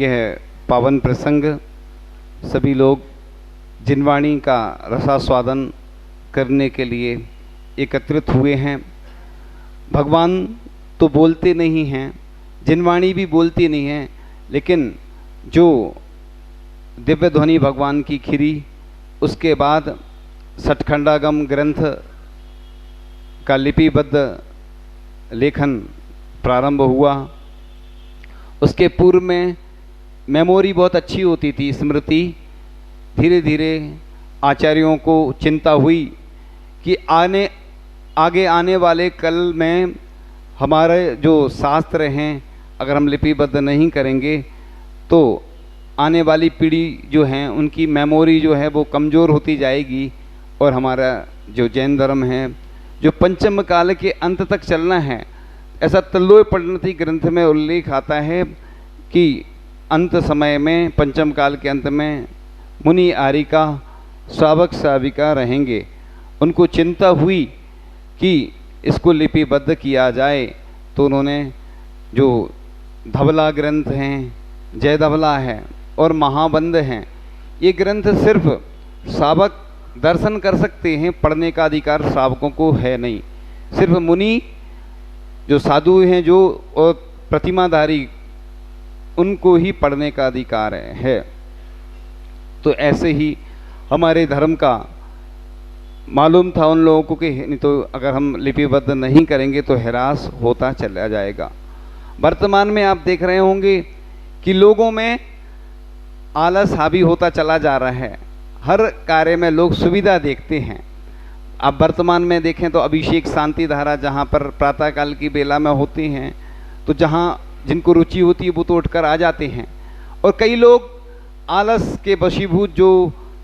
यह पावन प्रसंग सभी लोग जिनवाणी का रसास्वादन करने के लिए एकत्रित हुए हैं। भगवान तो बोलते नहीं हैं, जिनवाणी भी बोलती नहीं है, लेकिन जो दिव्य ध्वनि भगवान की खिरी, उसके बाद सठखंडागम ग्रंथ का लिपिबद्ध लेखन प्रारंभ हुआ। उसके पूर्व में मेमोरी बहुत अच्छी होती थी, स्मृति। धीरे धीरे आचार्यों को चिंता हुई कि आगे आने वाले कल में हमारे जो शास्त्र हैं अगर हम लिपिबद्ध नहीं करेंगे तो आने वाली पीढ़ी जो हैं उनकी मेमोरी जो है वो कमज़ोर होती जाएगी, और हमारा जो जैन धर्म है जो पंचम काल के अंत तक चलना है। ऐसा तल्लोय परिणति ग्रंथ में उल्लेख आता है कि अंत समय में पंचम काल के अंत में मुनि आरिका श्रावक श्राविका रहेंगे। उनको चिंता हुई कि इसको लिपिबद्ध किया जाए, तो उन्होंने जो धवला ग्रंथ हैं, जय धवला है और महाबंद हैं, ये ग्रंथ सिर्फ श्रावक दर्शन कर सकते हैं, पढ़ने का अधिकार श्रावकों को है नहीं। सिर्फ मुनि जो साधु हैं जो और प्रतिमाधारी, उनको ही पढ़ने का अधिकार है। तो ऐसे ही हमारे धर्म का मालूम था उन लोगों को कि नहीं तो अगर हम लिपिबद्ध नहीं करेंगे तो हैरास होता चला जाएगा। वर्तमान में आप देख रहे होंगे कि लोगों में आलस हावी होता चला जा रहा है। हर कार्य में लोग सुविधा देखते हैं। आप वर्तमान में देखें तो अभिषेक शांति धारा जहाँ पर प्रातःकाल की बेला में होती हैं, तो जहाँ जिनको रुचि होती है वो तो उठकर आ जाते हैं, और कई लोग आलस के वशीभूत जो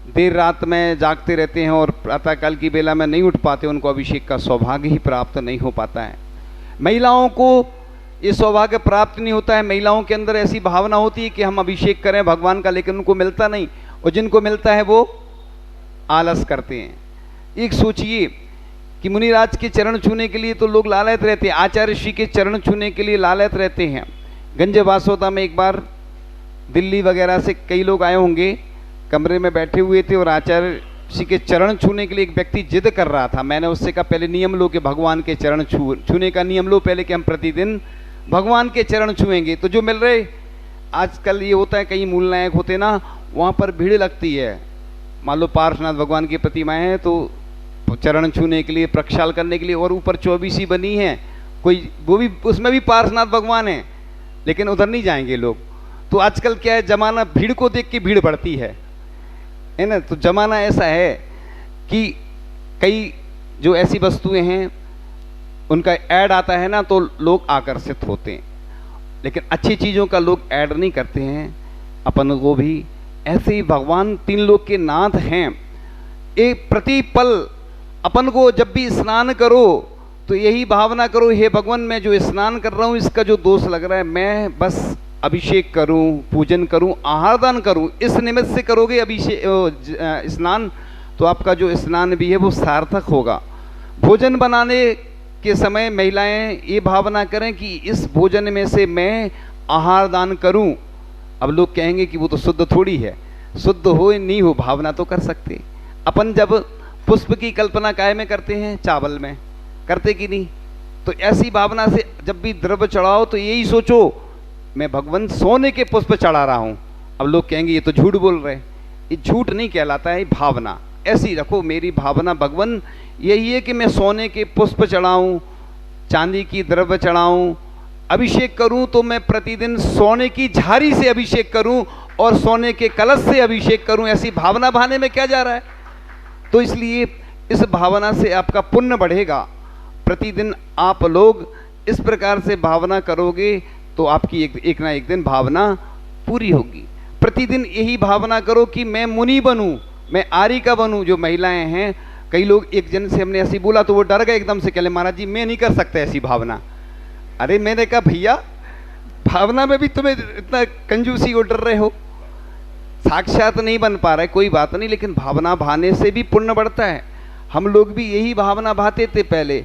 देर रात में जागते रहते हैं और प्रातःकाल की बेला में नहीं उठ पाते, उनको अभिषेक का सौभाग्य ही प्राप्त नहीं हो पाता है। महिलाओं को ये सौभाग्य प्राप्त नहीं होता है। महिलाओं के अंदर ऐसी भावना होती है कि हम अभिषेक करें भगवान का, लेकिन उनको मिलता नहीं, और जिनको मिलता है वो आलस करते हैं। एक सोचिए कि मुनिराज के चरण छूने के लिए तो लोग लालयत रहते हैं, आचार्य श्री के चरण छूने के लिए लालयत रहते हैं। गंज वासोदा में एक बार दिल्ली वगैरह से कई लोग आए होंगे, कमरे में बैठे हुए थे और आचार्य श्री के चरण छूने के लिए एक व्यक्ति जिद कर रहा था। मैंने उससे कहा पहले नियम लो कि भगवान के चरण छूने का नियम लो पहले, कि हम प्रतिदिन भगवान के चरण छुएंगे। तो जो मिल रहे, आजकल ये होता है कई मूल नायक होते ना, वहाँ पर भीड़ लगती है। मान लो पार्श्वनाथ भगवान की प्रतिमाएं हैं तो चरण छूने के लिए, प्रक्षाल करने के लिए, और ऊपर 24 ही बनी है, कोई वो भी उसमें भी पार्श्वनाथ भगवान है, लेकिन उधर नहीं जाएंगे लोग। तो आजकल क्या है, जमाना भीड़ को देख के भीड़ बढ़ती है ना। तो जमाना ऐसा है कि कई जो ऐसी वस्तुएं हैं उनका ऐड आता है ना तो लोग आकर्षित होते हैं, लेकिन अच्छी चीज़ों का लोग ऐड नहीं करते हैं। अपन को भी ऐसे ही भगवान तीन लोक के नाथ हैं। एक प्रति पल अपन को जब भी स्नान करो तो यही भावना करो, हे भगवान मैं जो स्नान कर रहा हूँ इसका जो दोष लग रहा है, मैं बस अभिषेक करूं, पूजन करूं, आहार दान करूं। इस निमित्त से करोगे अभिषेक स्नान, तो आपका जो स्नान भी है वो सार्थक होगा। भोजन बनाने के समय महिलाएं ये भावना करें कि इस भोजन में से मैं आहार दान करूं। अब लोग कहेंगे कि वो तो शुद्ध थोड़ी है, शुद्ध हो नहीं हो भावना तो कर सकते। अपन जब पुष्प की कल्पना काय में करते हैं, चावल में करते कि नहीं? तो ऐसी भावना से जब भी द्रव्य चढ़ाओ तो यही सोचो मैं भगवान सोने के पुष्प चढ़ा रहा हूं। अब लोग कहेंगे ये तो झूठ बोल रहे। ये झूठ नहीं कहलाता है, भावना ऐसी रखो। मेरी भावना भगवान यही है कि मैं सोने के पुष्प चढ़ाऊं, चांदी की द्रव्य चढ़ाऊं, अभिषेक करूं तो मैं प्रतिदिन सोने की झारी से अभिषेक करूं और सोने के कलश से अभिषेक करूं। ऐसी भावना भाने में क्या जा रहा है? तो इसलिए इस भावना से आपका पुण्य बढ़ेगा। प्रतिदिन आप लोग इस प्रकार से भावना करोगे तो आपकी एक ना एक दिन भावना पूरी होगी। प्रतिदिन यही भावना करो कि मैं मुनि बनूं, मैं आरिका बनूं। जो महिलाएं हैं, कई लोग, एक जन से हमने ऐसी बोला तो वो डर गए एकदम से, कहले महाराज जी मैं नहीं कर सकता ऐसी भावना। अरे मैंने कहा भैया भावना में भी तुम्हें इतना कंजूसी को डर रहे हो, साक्षात नहीं बन पा रहा है, कोई बात नहीं, लेकिन भावना भाने से भी पुण्य बढ़ता है। हम लोग भी यही भावना भाते थे पहले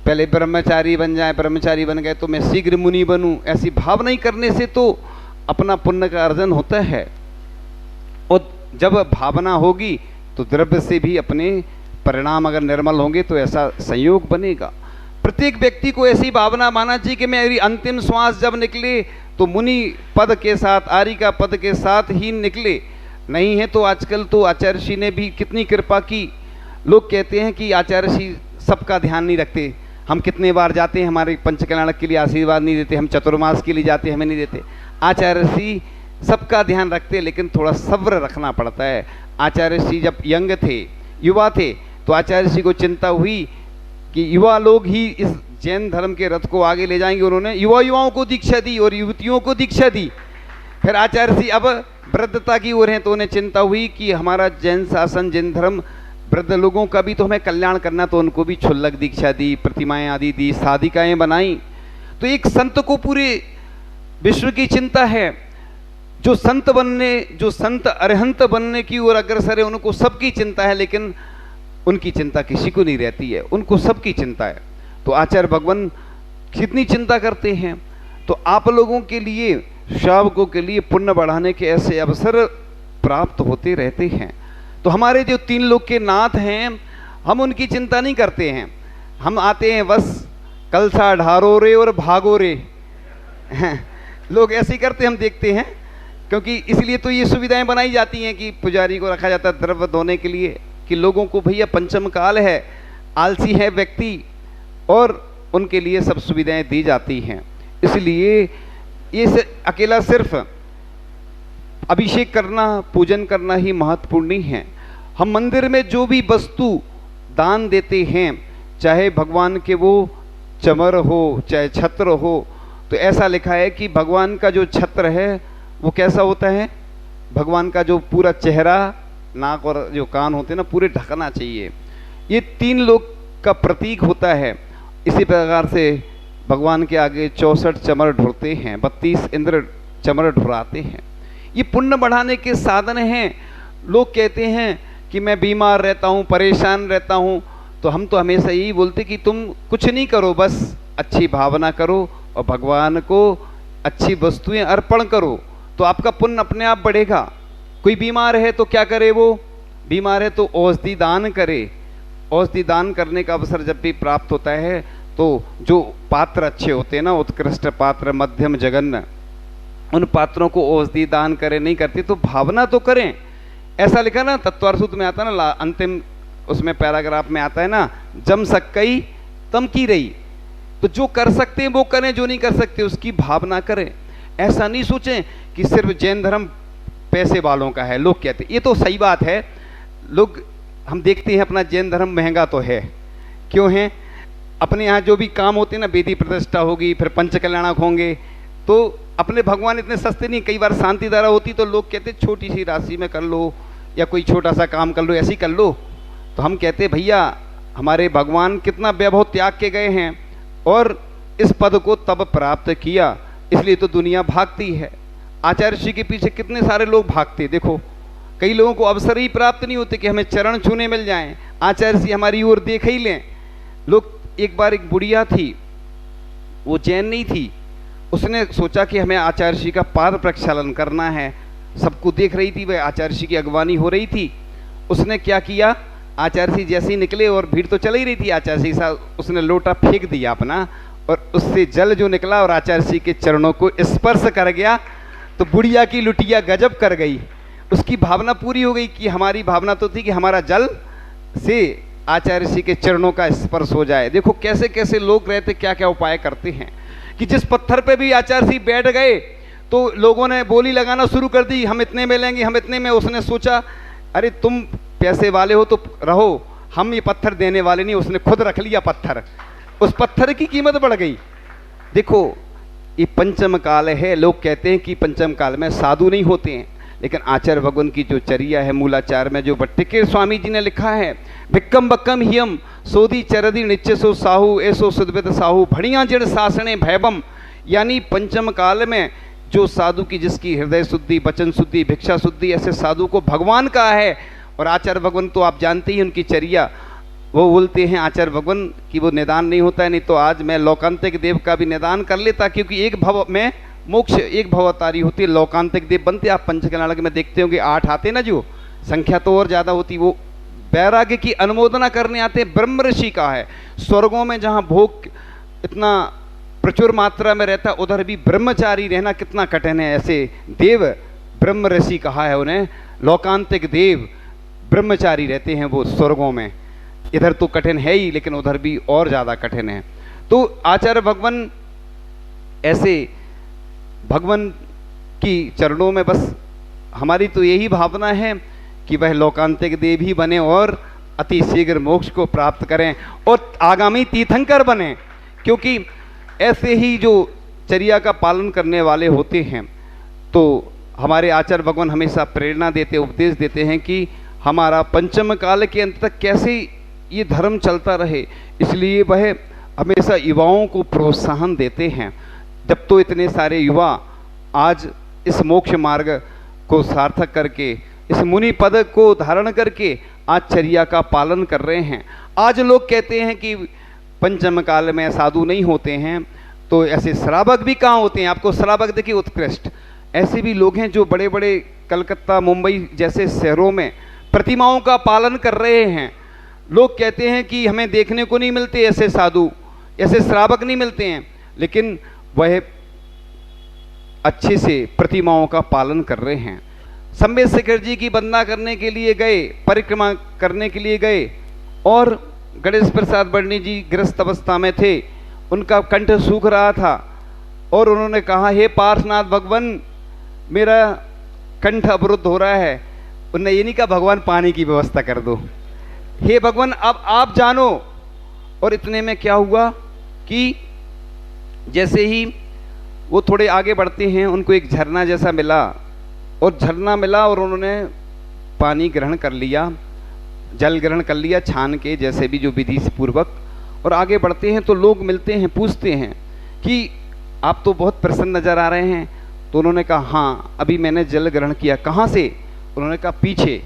ब्रह्मचारी बन जाए, ब्रह्मचारी बन गए तो मैं शीघ्र मुनि बनूं। ऐसी भावना ही करने से तो अपना पुण्य का अर्जन होता है। और जब भावना होगी तो द्रव्य से भी अपने परिणाम अगर निर्मल होंगे तो ऐसा संयोग बनेगा। प्रत्येक व्यक्ति को ऐसी भावना मानना चाहिए कि मेरी अंतिम श्वास जब निकले तो मुनि पद के साथ, आर्यिका पद के साथ ही निकले। नहीं है तो आजकल तो आचार्य श्री ने भी कितनी कृपा की। लोग कहते हैं कि आचार्य श्री सबका ध्यान नहीं रखते, हम कितने बार जाते हैं, हमारे पंचकल्याणक के लिए आशीर्वाद नहीं देते, हम चतुर्मास के लिए जाते हमें नहीं देते। आचार्य श्री सबका ध्यान रखते, लेकिन थोड़ा सब्र रखना पड़ता है। आचार्य श्री जब यंग थे, युवा थे, तो आचार्य श्री को चिंता हुई कि युवा लोग ही इस जैन धर्म के रथ को आगे ले जाएंगे। उन्होंने युवाओं को दीक्षा दी और युवतियों को दीक्षा दी। फिर आचार्य श्री अब वृद्धता की ओर हैं, तो उन्हें चिंता हुई कि हमारा जैन शासन, जैन धर्म, वृद्ध लोगों का भी तो हमें कल्याण करना, तो उनको भी क्षुल्लक दीक्षा दी, प्रतिमाएं आदि दी, साधिकाएं बनाई। तो एक संत को पूरे विश्व की चिंता है। जो संत अरहंत बनने की ओर अग्रसर है, उनको सबकी चिंता है, लेकिन उनकी चिंता किसी को नहीं रहती है, उनको सबकी चिंता है। तो आचार्य भगवान कितनी चिंता करते हैं। तो आप लोगों के लिए, श्रावकों के लिए पुण्य बढ़ाने के ऐसे अवसर प्राप्त होते रहते हैं। तो हमारे जो 3 लोग के नाथ हैं, हम उनकी चिंता नहीं करते हैं। हम आते हैं बस कलसा ढारो रे और भागो रे। लोग ऐसे ही करते हम देखते हैं, क्योंकि इसलिए तो ये सुविधाएं बनाई जाती हैं कि पुजारी को रखा जाता है द्रव्य धोने के लिए, कि लोगों को भैया पंचम काल है, आलसी है व्यक्ति, और उनके लिए सब सुविधाएं दी जाती हैं। इसलिए ये अकेला सिर्फ अभिषेक करना, पूजन करना ही महत्वपूर्ण नहीं है। हम मंदिर में जो भी वस्तु दान देते हैं, चाहे भगवान के वो चमर हो, चाहे छत्र हो, तो ऐसा लिखा है कि भगवान का जो छत्र है वो कैसा होता है, भगवान का जो पूरा चेहरा, नाक और जो कान होते हैं ना, पूरे ढकना चाहिए। ये 3 लोग का प्रतीक होता है। इसी प्रकार से भगवान के आगे 64 चमर ढुरते हैं, 32 इंद्र चमर ढुराते हैं। ये पुण्य बढ़ाने के साधन हैं। लोग कहते हैं कि मैं बीमार रहता हूँ, परेशान रहता हूँ, तो हम तो हमेशा यही बोलते कि तुम कुछ नहीं करो, बस अच्छी भावना करो और भगवान को अच्छी वस्तुएं अर्पण करो, तो आपका पुण्य अपने आप बढ़ेगा। कोई बीमार है तो क्या करे, वो बीमार है तो औषधि दान करे। औषधि दान करने का अवसर जब भी प्राप्त होता है, तो जो पात्र अच्छे होते हैं ना, उत्कृष्ट पात्र, मध्यम, जघन्य, उन पात्रों को औषधि दान करें। नहीं करते तो भावना तो करें। ऐसा लिखा ना, तत्वार्थ सूत्र में आता है ना, अंतिम उसमें पैराग्राफ में आता है ना, जम सकई तम की रही। तो जो कर सकते हैं वो करें, जो नहीं कर सकते उसकी भावना करें। ऐसा नहीं सोचें कि सिर्फ जैन धर्म पैसे वालों का है। लोग कहते हैं, ये तो सही बात है, लोग हम देखते हैं अपना जैन धर्म महंगा तो है। क्यों है? अपने यहाँ जो भी काम होते हैं ना, वेदी प्रतिष्ठा होगी, फिर पंचकल्याणक होंगे, तो अपने भगवान इतने सस्ते नहीं। कई बार शांति धारा होती तो लोग कहते छोटी सी राशि में कर लो, या कोई छोटा सा काम कर लो, ऐसे ही कर लो। तो हम कहते भैया हमारे भगवान कितना वैभव त्याग के गए हैं और इस पद को तब प्राप्त किया, इसलिए तो दुनिया भागती है। आचार्य श्री के पीछे कितने सारे लोग भागते। देखो, कई लोगों को अवसर ही प्राप्त नहीं होते कि हमें चरण छूने मिल जाएं, आचार्य श्री हमारी ओर देख ही लें। लोग, एक बार एक बुढ़िया थी, वो जैन नहीं थी, उसने सोचा कि हमें आचार्य श्री का पाद प्रक्षालन करना है। सबको देख रही थी, वह आचार्य श्री की अगवानी हो रही थी। उसने क्या किया, आचार्य श्री जैसे ही निकले और भीड़ तो चल ही रही थी आचार्य श्री के साथ, उसने लोटा फेंक दिया अपना, और उससे जल जो निकला और आचार्य श्री के चरणों को स्पर्श कर गया, तो बुढ़िया की लुटिया गजब कर गई। उसकी भावना पूरी हो गई कि हमारी भावना तो थी कि हमारा जल से आचार्य श्री के चरणों का स्पर्श हो जाए। देखो कैसे कैसे लोग रहते, क्या क्या उपाय करते हैं कि जिस पत्थर पे भी आचार्य श्री बैठ गए तो लोगों ने बोली लगाना शुरू कर दी, हम इतने में लेंगे, हम इतने में। उसने सोचा अरे तुम पैसे वाले हो तो रहो, हम ये पत्थर देने वाले नहीं। उसने खुद रख लिया पत्थर, उस पत्थर की कीमत बढ़ गई। देखो ये पंचम काल है। लोग कहते हैं कि पंचम काल में साधु नहीं होते हैं, लेकिन आचार्य भगवान की जो चर्या है, मूलाचार में जो भट्टिकेर स्वामी जी ने लिखा है, भिक्कम बक्कम हियम सोदी चरदी निच्चे सो साहू ऐसो सुदवित साहू भड़िया जड़ सासने भैबम। यानी पंचम काल में जो साधु की, जिसकी हृदय शुद्धि, वचन शुद्धि, भिक्षा शुद्धि, ऐसे साधु को भगवान का है। और आचार्य भगवान तो आप जानते ही उनकी चर्या, वो बोलते हैं आचार्य भगवान कि वो निदान नहीं होता है, नहीं तो आज मैं लोकांतिक देव का भी निदान कर लेता, क्योंकि एक भव में मोक्ष एक भवतारी होती है, लोकांतिक देव बनते। आप पंचकनालक में देखते होंगे 8 आते ना, जो संख्या तो और ज़्यादा होती, वो वैराग्य की अनुमोदना करने आते हैं। ब्रह्म ऋषि का है, स्वर्गों में जहाँ भोग इतना प्रचुर मात्रा में रहता, उधर भी ब्रह्मचारी रहना कितना कठिन है। ऐसे देव ब्रह्म ऋषि कहा है उन्हें, लोकांतिक देव ब्रह्मचारी रहते हैं वो स्वर्गों में। इधर तो कठिन है ही, लेकिन उधर भी और ज़्यादा कठिन है। तो आचार्य भगवान ऐसे भगवान की चरणों में बस हमारी तो यही भावना है कि वह लोकांतिक देव ही बने और अति शीघ्र मोक्ष को प्राप्त करें और आगामी तीर्थंकर बने। क्योंकि ऐसे ही जो चर्या का पालन करने वाले होते हैं, तो हमारे आचार्य भगवान हमेशा प्रेरणा देते, उपदेश देते हैं कि हमारा पंचम काल के अंत तक कैसे ये धर्म चलता रहे। इसलिए वह हमेशा युवाओं को प्रोत्साहन देते हैं। जब तो इतने सारे युवा आज इस मोक्ष मार्ग को सार्थक करके, इस मुनि पद को धारण करके आज चर्या का पालन कर रहे हैं। आज लोग कहते हैं कि पंचम काल में साधु नहीं होते हैं, तो ऐसे श्रावक भी कहाँ होते हैं। आपको श्रावक देखिए उत्कृष्ट, ऐसे भी लोग हैं जो बड़े बड़े कलकत्ता मुंबई जैसे शहरों में प्रतिमाओं का पालन कर रहे हैं। लोग कहते हैं कि हमें देखने को नहीं मिलते ऐसे साधु, ऐसे श्रावक नहीं मिलते हैं, लेकिन वह अच्छे से प्रतिमाओं का पालन कर रहे हैं। संबेशेखर जी की वंदना करने के लिए गए, परिक्रमा करने के लिए गए, और गणेश प्रसाद बड़नी जी गृहस्थ अवस्था में थे, उनका कंठ सूख रहा था और उन्होंने कहा, हे पार्श्वनाथ भगवान, मेरा कंठ अवरुद्ध हो रहा है। उन्होंने ये नहीं कहा भगवान पानी की व्यवस्था कर दो, हे भगवान अब आप जानो। और इतने में क्या हुआ कि जैसे ही वो थोड़े आगे बढ़ते हैं, उनको एक झरना जैसा मिला, और झरना मिला और उन्होंने पानी ग्रहण कर लिया, जल ग्रहण कर लिया छान के, जैसे भी जो विधि से पूर्वक। और आगे बढ़ते हैं तो लोग मिलते हैं, पूछते हैं कि आप तो बहुत प्रसन्न नजर आ रहे हैं। तो उन्होंने कहा, हाँ अभी मैंने जल ग्रहण किया। कहाँ से? उन्होंने कहा पीछे।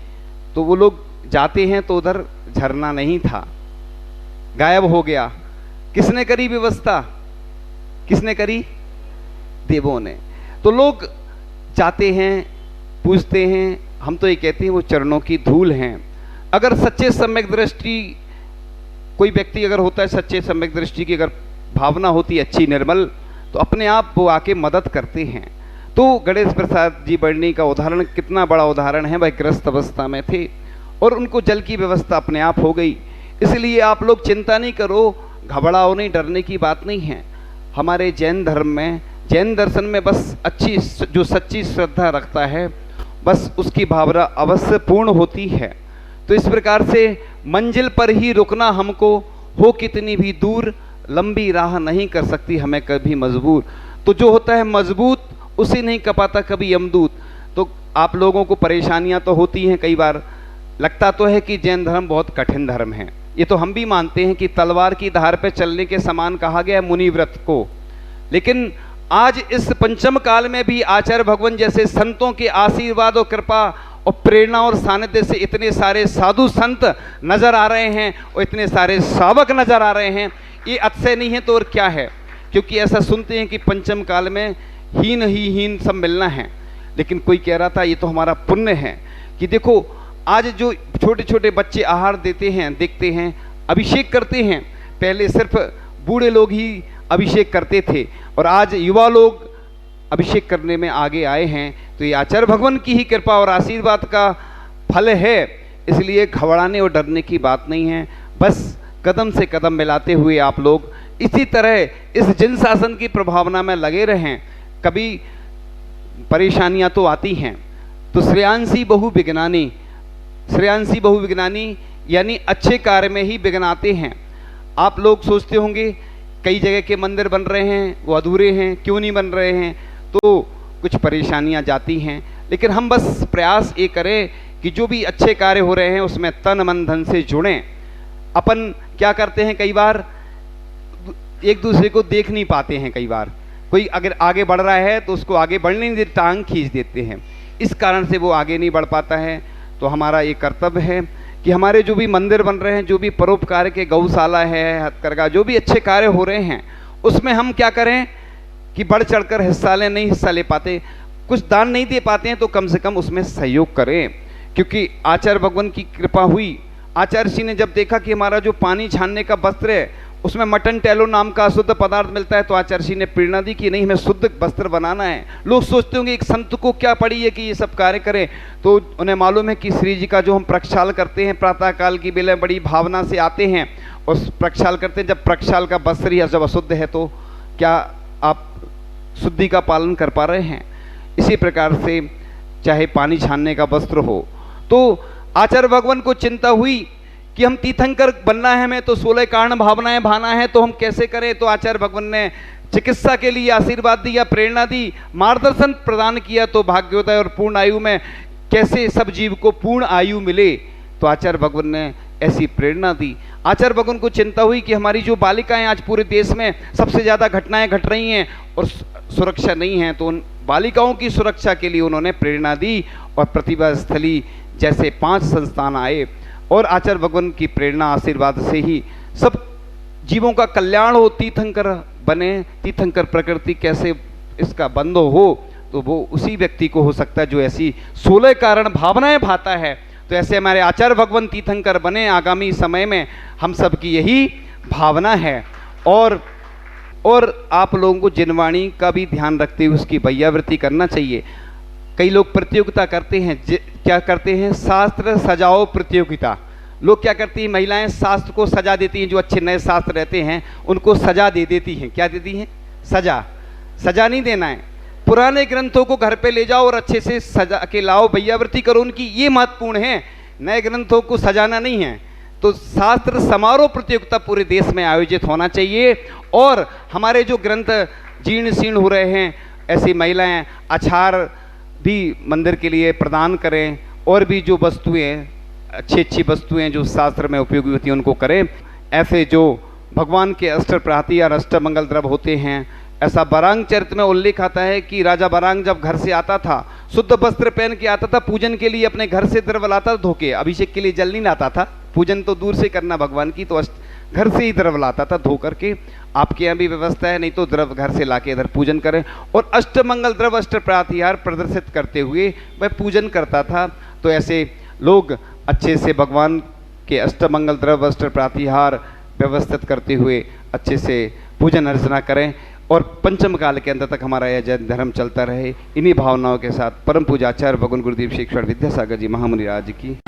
तो वो लोग जाते हैं तो उधर झरना नहीं था, गायब हो गया। किसने करी व्यवस्था? किसने करी? देवों ने। तो लोग जाते हैं, पूछते हैं, हम तो ये कहते हैं वो चरणों की धूल हैं। अगर सच्चे सम्यक दृष्टि कोई व्यक्ति अगर होता है, सच्चे सम्यक दृष्टि की अगर भावना होती है अच्छी निर्मल, तो अपने आप वो आके मदद करते हैं। तो गणेश प्रसाद जी बड़नी का उदाहरण कितना बड़ा उदाहरण है। वह ग्रस्त अवस्था में थे और उनको जल की व्यवस्था अपने आप हो गई। इसलिए आप लोग चिंता नहीं करो, घबराओ नहीं, डरने की बात नहीं है। हमारे जैन धर्म में, जैन दर्शन में बस अच्छी जो सच्ची श्रद्धा रखता है, बस उसकी भावना अवश्य पूर्ण होती है। तो इस प्रकार से मंजिल पर ही रुकना हमको, हो कितनी भी दूर, लंबी राह नहीं कर सकती हमें कभी मजबूर। तो जो होता है मजबूत, उसे नहीं कपाता कभी यमदूत। तो आप लोगों को परेशानियां तो होती हैं, कई बार लगता तो है कि जैन धर्म बहुत कठिन धर्म है। ये तो हम भी मानते हैं कि तलवार की धार पे चलने के समान कहा गया है मुनिव्रत को। लेकिन आज इस पंचम काल में भी आचार्य भगवान जैसे संतों के आशीर्वाद और कृपा और प्रेरणा और सानिध्य से इतने सारे साधु संत नजर आ रहे हैं और इतने सारे श्रावक नजर आ रहे हैं। ये अतिशय नहीं है तो और क्या है, क्योंकि ऐसा सुनते हैं कि पंचम काल में हीन ही हीन सब मिलना है। लेकिन कोई कह रहा था ये तो हमारा पुण्य है कि देखो आज जो छोटे छोटे बच्चे आहार देते हैं, देखते हैं, अभिषेक करते हैं। पहले सिर्फ बूढ़े लोग ही अभिषेक करते थे और आज युवा लोग अभिषेक करने में आगे आए हैं। तो ये आचार्य भगवान की ही कृपा और आशीर्वाद का फल है। इसलिए घबराने और डरने की बात नहीं है। बस कदम से कदम मिलाते हुए आप लोग इसी तरह इस जिन शासन की प्रभावना में लगे रहें। कभी परेशानियां तो आती हैं, तो श्रेयांसी बहु विज्ञानी, श्रेयांसी बहु विज्ञानी यानी अच्छे कार्य में ही विघ्न आते हैं। आप लोग सोचते होंगे कई जगह के मंदिर बन रहे हैं, वो अधूरे हैं, क्यों नहीं बन रहे हैं? तो कुछ परेशानियां जाती हैं। लेकिन हम बस प्रयास ये करें कि जो भी अच्छे कार्य हो रहे हैं उसमें तन मन धन से जुड़ें। अपन क्या करते हैं, कई बार एक दूसरे को देख नहीं पाते हैं। कई बार कोई अगर आगे बढ़ रहा है तो उसको आगे बढ़ने नहीं देते, टांग खींच देते हैं। इस कारण से वो आगे नहीं बढ़ पाता है। तो हमारा ये कर्तव्य है कि हमारे जो भी मंदिर बन रहे हैं, जो भी परोपकार के गौशाला है, हथकरघा, जो भी अच्छे कार्य हो रहे हैं, उसमें हम क्या करें, कि बढ़ चढ़कर हिस्सा लें, नहीं हिस्सा ले पाते, कुछ दान नहीं दे पाते हैं तो कम से कम उसमें सहयोग करें। क्योंकि आचार्य भगवान की कृपा हुई, आचार्य जी ने जब देखा कि हमारा जो पानी छानने का वस्त्र है उसमें मटन टैलो नाम का अशुद्ध पदार्थ मिलता है, तो आचार्य जी ने प्रेरणा दी कि नहीं, हमें शुद्ध वस्त्र बनाना है। लोग सोचते होंगे एक संत को क्या पड़ी है कि ये सब कार्य करें, तो उन्हें मालूम है कि श्री जी का जो हम प्रक्षाल करते हैं प्रातःकाल की बेला बड़ी भावना से आते हैं और प्रक्षाल करते हैं। जब प्रक्षाल का वस्त्र ही जब अशुद्ध है तो क्या आप शुद्धि का पालन कर पा रहे हैं? इसी प्रकार से चाहे पानी छानने का वस्त्र हो, तो आचार्य भगवान को चिंता हुई कि हम तीर्थंकर बनना है, हमें तो 16 कारण भावनाएं भाना है, तो हम कैसे करें? तो आचार्य भगवान ने चिकित्सा के लिए आशीर्वाद दिया, प्रेरणा दी, मार्गदर्शन प्रदान किया। तो भाग्योदय और पूर्ण आयु में कैसे सब जीव को पूर्ण आयु मिले, तो आचार्य भगवान ने ऐसी प्रेरणा दी। आचार्य भगवान को चिंता हुई कि हमारी जो बालिकाएं आज पूरे देश में सबसे ज़्यादा घटनाएं घट रही हैं और सुरक्षा नहीं है, तो उन बालिकाओं की सुरक्षा के लिए उन्होंने प्रेरणा दी और प्रतिभा स्थली जैसे 5 संस्थान आए और आचार्य भगवान की प्रेरणा आशीर्वाद से ही सब जीवों का कल्याण हो, तीर्थंकर बने। तीर्थंकर प्रकृति कैसे इसका बंद हो, तो वो उसी व्यक्ति को हो सकता है जो ऐसी 16 कारण भावनाएं भाता है। तो ऐसे हमारे आचार्य भगवान तीर्थंकर बने। आगामी समय में हम सब की यही भावना है। और आप लोगों को जिनवाणी का भी ध्यान रखते हुए उसकी वैयावृत्ति करना चाहिए। कई लोग प्रतियोगिता करते हैं, क्या करते हैं, शास्त्र सजाओ प्रतियोगिता। लोग क्या करती हैं, महिलाएं शास्त्र को सजा देती हैं, जो अच्छे नए शास्त्र रहते हैं उनको सजा दे देती हैं। क्या देती हैं? सजा नहीं देना है। पुराने ग्रंथों को घर पे ले जाओ और अच्छे से सजा के लाओ, वैयावृत्ति करो उनकी, ये महत्वपूर्ण है। नए ग्रंथों को सजाना नहीं है। तो शास्त्र समारोह प्रतियोगिता पूरे देश में आयोजित होना चाहिए। और हमारे जो ग्रंथ जीर्ण शीर्ण हो रहे हैं, ऐसी महिलाएं अचार भी मंदिर के लिए प्रदान करें, और भी जो वस्तुएं अच्छी वस्तुएं जो शास्त्र में उपयोगी होती हैं उनको करें। ऐसे जो भगवान के अष्ट प्राति और अष्ट मंगल द्रव्य होते हैं, ऐसा बरांग चरित्र में उल्लेख आता है कि राजा बरांग जब घर से आता था, शुद्ध वस्त्र पहन के आता था, पूजन के लिए अपने घर से द्रव्य लाता था धोके, अभिषेक के लिए जल नहीं लाता था, पूजन तो दूर से करना भगवान की, तो घर से ही द्रव्य लाता था धो करके। आपके यहाँ भी व्यवस्था है, नहीं तो द्रव्य घर से लाके इधर पूजन करें। और अष्टमंगल द्रव्य अष्ट प्रातिहार प्रदर्शित करते हुए वह पूजन करता था। तो ऐसे लोग अच्छे से भगवान के अष्टमंगल द्रव्य अष्ट प्रातिहार व्यवस्थित करते हुए अच्छे से पूजन अर्चना करें और पंचम काल के अंत तक हमारा यह जैन धर्म चलता रहे। इन्हीं भावनाओं के साथ परम पूज्य आचार्य भगवान गुरुदेव श्री ईश्वर विद्यासागर जी महामुनि राज की